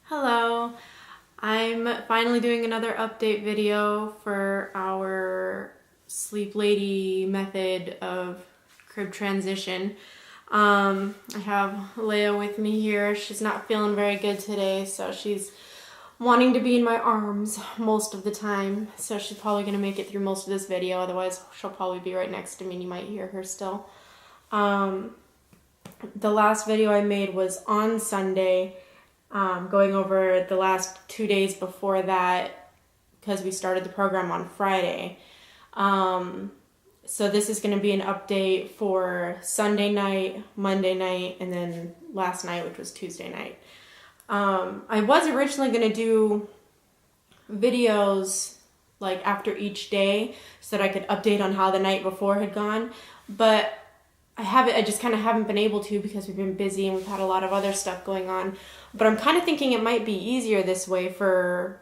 Hello, I'm finally doing another update video for our Sleep Lady method of crib transition. I have Leah with me here. She's not feeling very good today, so she's wanting to be in my arms most of the time. So she's probably going to make it through most of this video, otherwise she'll probably be right next to me and you might hear her still. The last video I made was on Sunday, going over the last 2 days before that because we started the program on Friday. So this is going to be an update for Sunday night, Monday night, and then last night, which was Tuesday night. I was originally going to do videos like after each day so that I could update on how the night before had gone, but I just kind of haven't been able to because we've been busy and we've had a lot of other stuff going on. But I'm kind of thinking it might be easier this way for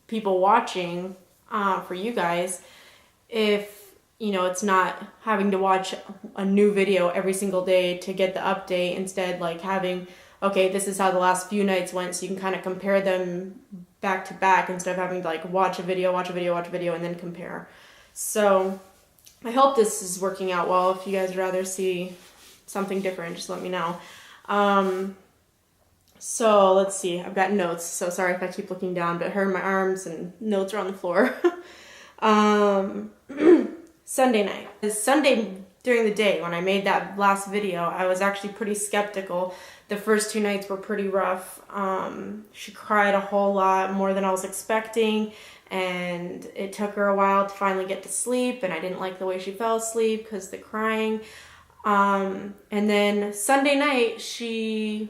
people watching, for you guys, if, you know, it's not having to watch a new video every single day to get the update. Instead, like having, okay, this is how the last few nights went, so you can kind of compare them back to back instead of having to like watch a video, and then compare. So I hope this is working out well. If you guys would rather see something different, just let me know. So let's see, I've got notes, so sorry if I keep looking down, but her in my arms and notes are on the floor. Sunday night. Sunday during the day when I made that last video, I was actually pretty skeptical. The first 2 nights were pretty rough. She cried a whole lot, more than I was expecting, and it took her a while to finally get to sleep, and I didn't like the way she fell asleep because the crying. And then Sunday night, she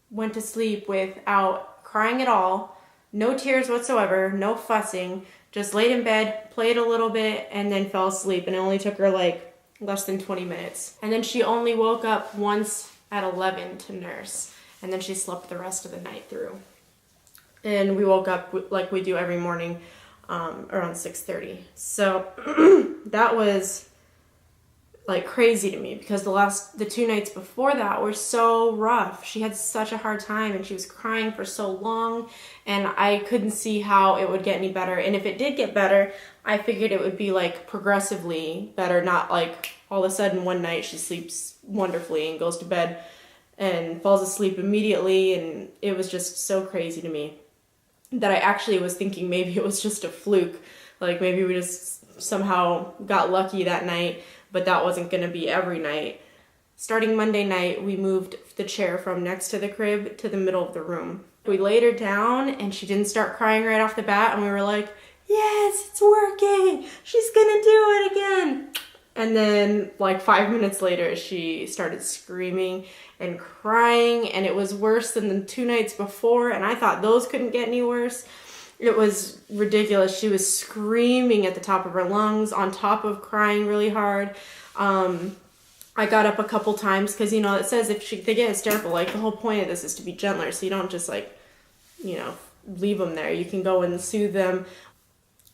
went to sleep without crying at all, no tears whatsoever, no fussing, just laid in bed, played a little bit, and then fell asleep, and it only took her like less than 20 minutes. And then she only woke up once at 11 to nurse, and then she slept the rest of the night through. And we woke up like we do every morning, around 6:30. So that was like crazy to me because the 2 nights before that were so rough. She had such a hard time and she was crying for so long, and I couldn't see how it would get any better. And if it did get better, I figured it would be like progressively better, not like all of a sudden one night she sleeps wonderfully and goes to bed and falls asleep immediately. And it was just so crazy to me that I actually was thinking maybe it was just a fluke. Like maybe we just somehow got lucky that night, but that wasn't going to be every night. Starting Monday night, we moved the chair from next to the crib to the middle of the room. We laid her down and she didn't start crying right off the bat, and we were like, yes, it's working. She's going to do it again. And then like 5 minutes later, she started screaming and crying, and it was worse than the 2 nights before, and I thought those couldn't get any worse. It was ridiculous. She was screaming at the top of her lungs on top of crying really hard. I got up a couple times because, you know, it says if they get hysterical, like the whole point of this is to be gentler, so you don't just like, you know, leave them there. You can go and soothe them.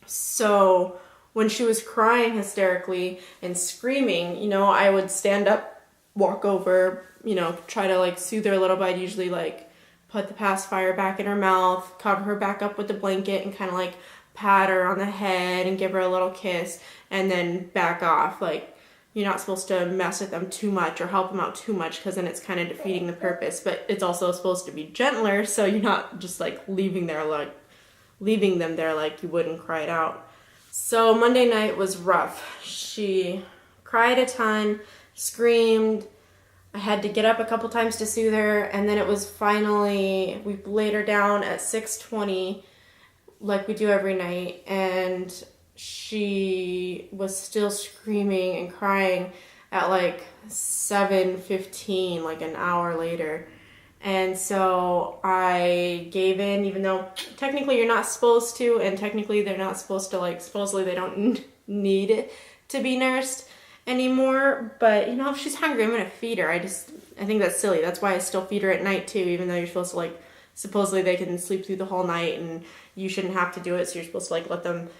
So when she was crying hysterically and screaming, you know, I would stand up, walk over, you know, try to like soothe her a little bit. I'd usually like put the pacifier back in her mouth, cover her back up with the blanket, and kind of like pat her on the head and give her a little kiss, and then back off. Like, you're not supposed to mess with them too much or help them out too much because then it's kind of defeating the purpose. But it's also supposed to be gentler, so you're not just like leaving them there like you wouldn't cry it out. So Monday night was rough. She cried a ton, screamed. I had to get up a couple times to soothe her, and then it was finally, we laid her down at 6:20 like we do every night, and she was still screaming and crying at like 7:15, like an hour later. And so I gave in, even though technically you're not supposed to, and technically they're not supposed to, like, supposedly they don't need to be nursed anymore. But, you know, if she's hungry, I'm gonna feed her. I think that's silly. That's why I still feed her at night too, even though you're supposed to, like, supposedly they can sleep through the whole night and you shouldn't have to do it. So you're supposed to like let them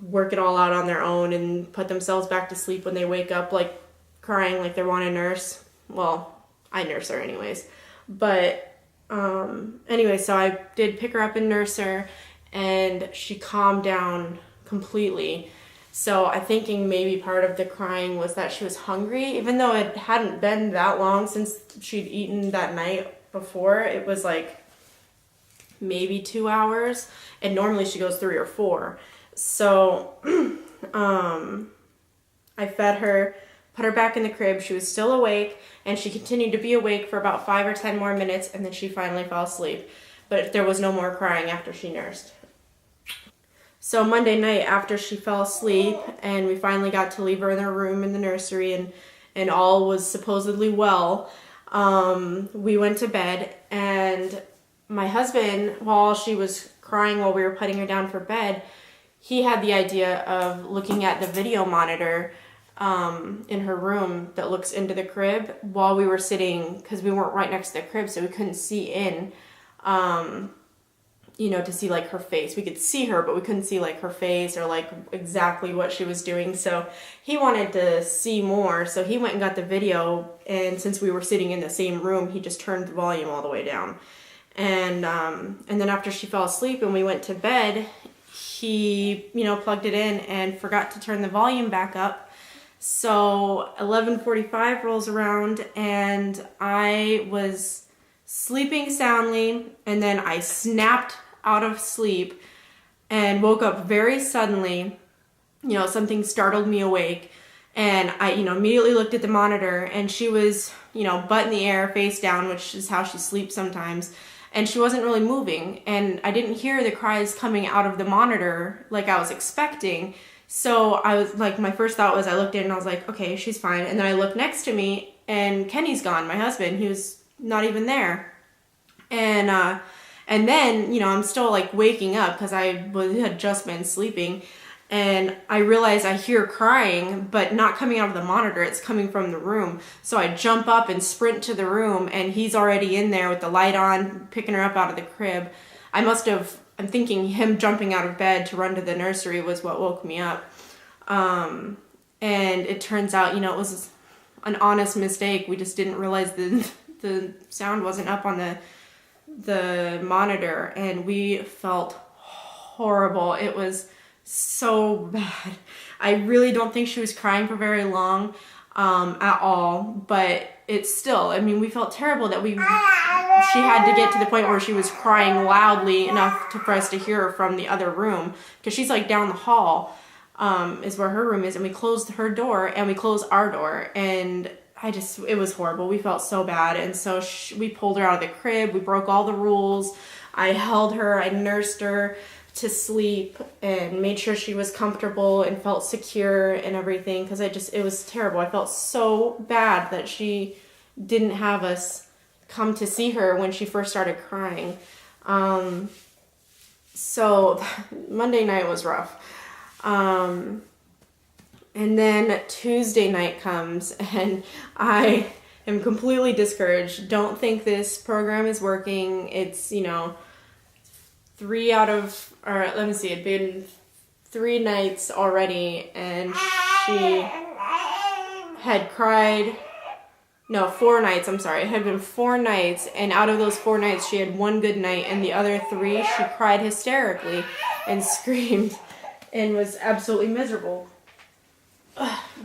work it all out on their own and put themselves back to sleep when they wake up, like crying like they want a nurse. Well, I nurse her anyways. But Anyway, so I did pick her up and nurse her, and she calmed down completely. So I'm thinking maybe part of the crying was that she was hungry, even though it hadn't been that long since she'd eaten that night before. It was like maybe 2 hours, and normally she goes 3 or 4. So I fed her, put her back in the crib. She was still awake, and she continued to be awake for about 5 or 10 more minutes, and then she finally fell asleep. But there was no more crying after she nursed. So Monday night, after she fell asleep and we finally got to leave her in her room in the nursery, and all was supposedly well, we went to bed, and my husband, while she was crying while we were putting her down for bed, he had the idea of looking at the video monitor in her room that looks into the crib while we were sitting, because we weren't right next to the crib, so we couldn't see in, to see like her face. We could see her, but we couldn't see like her face or like exactly what she was doing. So he wanted to see more, so he went and got the video, and since we were sitting in the same room, he just turned the volume all the way down. And then after she fell asleep and we went to bed, he, plugged it in and forgot to turn the volume back up. So 11:45 rolls around, and I was sleeping soundly, and then I snapped out of sleep and woke up very suddenly. Something startled me awake, and I, immediately looked at the monitor, and she was, butt in the air, face down, which is how she sleeps sometimes. And she wasn't really moving, and I didn't hear the cries coming out of the monitor like I was expecting. So I was like, my first thought was, I looked in and I was like, okay, she's fine. And then I looked next to me, and Kenny's gone, my husband. He was not even there. And then, I'm still like waking up because I had just been sleeping. And I realize I hear crying, but not coming out of the monitor. It's coming from the room. So I jump up and sprint to the room, and he's already in there with the light on, picking her up out of the crib. I'm thinking him jumping out of bed to run to the nursery was what woke me up. And it turns out, it was an honest mistake. We just didn't realize the sound wasn't up on the monitor, and we felt horrible. It was so bad. I really don't think she was crying for very long at all, but it's still, we felt terrible that she had to get to the point where she was crying loudly enough for us to hear her from the other room, because she's like down the hall is where her room is, and we closed her door and we closed our door, and it was horrible. We felt so bad, and so we pulled her out of the crib. We broke all the rules. I held her, I nursed her to sleep and made sure she was comfortable and felt secure and everything, because it was terrible. I felt so bad that she didn't have us come to see her when she first started crying. So Monday night was rough. And then Tuesday night comes, and I am completely discouraged. Don't think this program is working. It's, it'd been 3 nights already, and she had cried, 4 nights, I'm sorry. It had been 4 nights, and out of those 4 nights, she had 1 good night, and the other 3, she cried hysterically and screamed and was absolutely miserable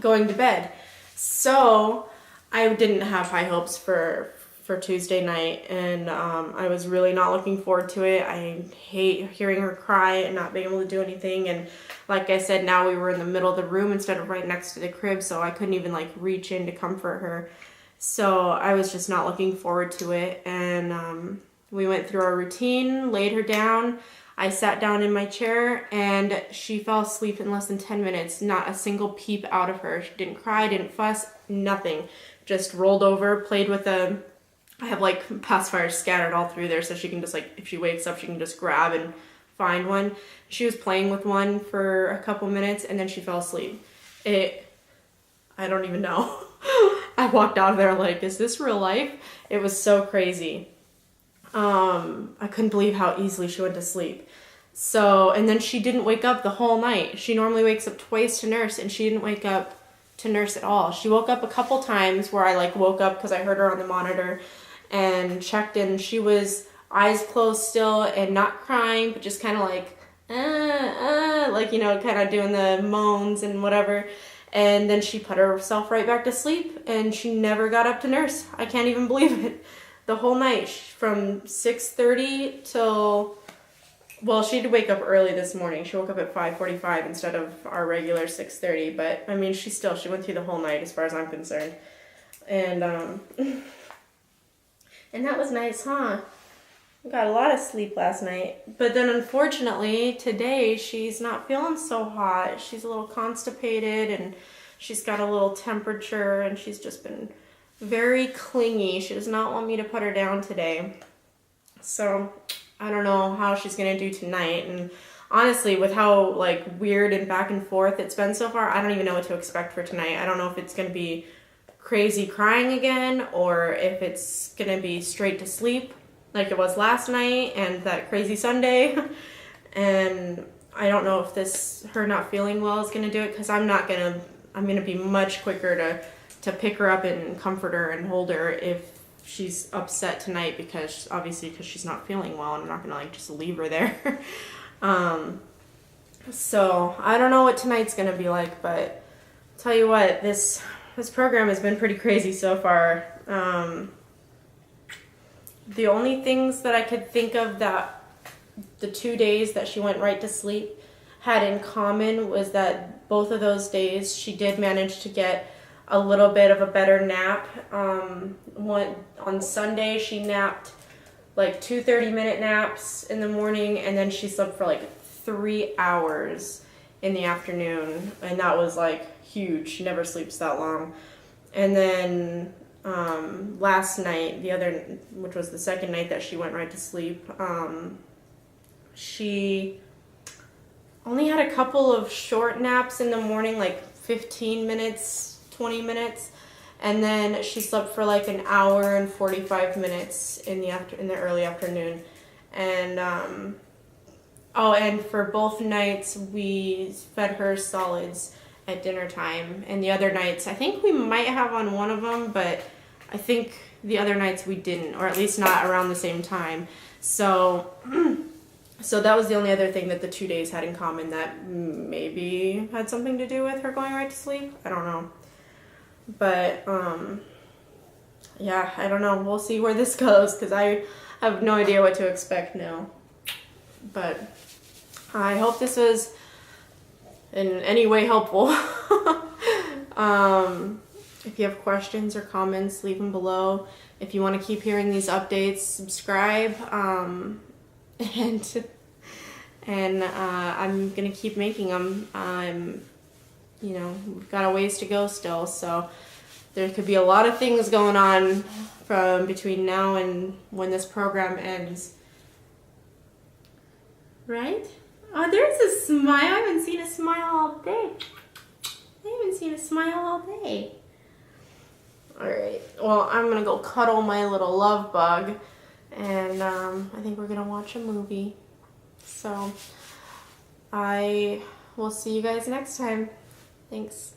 going to bed. So I didn't have high hopes for Tuesday night, and I was really not looking forward to it. I hate hearing her cry and not being able to do anything, and like I said, now we were in the middle of the room instead of right next to the crib, so I couldn't even like reach in to comfort her. So I was just not looking forward to it, and we went through our routine, laid her down. I sat down in my chair, and she fell asleep in less than 10 minutes. Not a single peep out of her. She didn't cry, didn't fuss, nothing. Just rolled over, played with I have like pacifiers scattered all through there, so she can just like, if she wakes up, she can just grab and find one. She was playing with one for a couple minutes, and then she fell asleep. I don't even know. I walked out of there like, is this real life? It was so crazy. I couldn't believe how easily she went to sleep. So, and then she didn't wake up the whole night. She normally wakes up twice to nurse, and she didn't wake up to nurse at all. She woke up a couple times where I like woke up because I heard her on the monitor, and checked in. She was eyes closed still and not crying, but just kind of like, like, you know, kind of doing the moans and whatever. And then she put herself right back to sleep, and she never got up to nurse. I can't even believe it. The whole night, from 6:30 till, well, she had to wake up early this morning. She woke up at 5:45 instead of our regular 6:30. But I mean, she went through the whole night as far as I'm concerned. And and that was nice, huh? Got a lot of sleep last night. But then unfortunately today she's not feeling so hot. She's a little constipated, and she's got a little temperature, and she's just been very clingy. She does not want me to put her down today. So I don't know how she's gonna do tonight. And honestly, with how like weird and back and forth it's been so far, I don't even know what to expect for tonight. I don't know if it's gonna be crazy crying again, or if it's gonna be straight to sleep like it was last night and that crazy Sunday. And I don't know if her not feeling well is gonna do it, because I'm gonna be much quicker to pick her up and comfort her and hold her if she's upset tonight, because she's not feeling well, and I'm not gonna like just leave her there. So I don't know what tonight's gonna be like, but I'll tell you what, this program has been pretty crazy so far. The only things that I could think of that the 2 days that she went right to sleep had in common was that both of those days she did manage to get a little bit of a better nap. On Sunday she napped like 2 30-minute naps in the morning, and then she slept for like 3 hours in the afternoon, and that was like huge. She never sleeps that long. And then last night, which was the second night that she went right to sleep, she only had a couple of short naps in the morning, like 15 minutes, 20 minutes, and then she slept for like an hour and 45 minutes in the early afternoon. And and for both nights we fed her solids at dinner time, and the other nights I think we might have on one of them, but I think the other nights we didn't, or at least not around the same time. So that was the only other thing that the 2 days had in common that maybe had something to do with her going right to sleep. I don't know. But yeah, I don't know. We'll see where this goes, because I have no idea what to expect now. But I hope this was in any way helpful. If you have questions or comments, leave them below. If you want to keep hearing these updates, subscribe. And I'm gonna keep making them. We've got a ways to go still, so there could be a lot of things going on from between now and when this program ends. Right? Oh, there's a smile. I haven't seen a smile all day. Alright, well, I'm gonna go cuddle my little love bug, and I think we're gonna watch a movie. So I will see you guys next time. Thanks.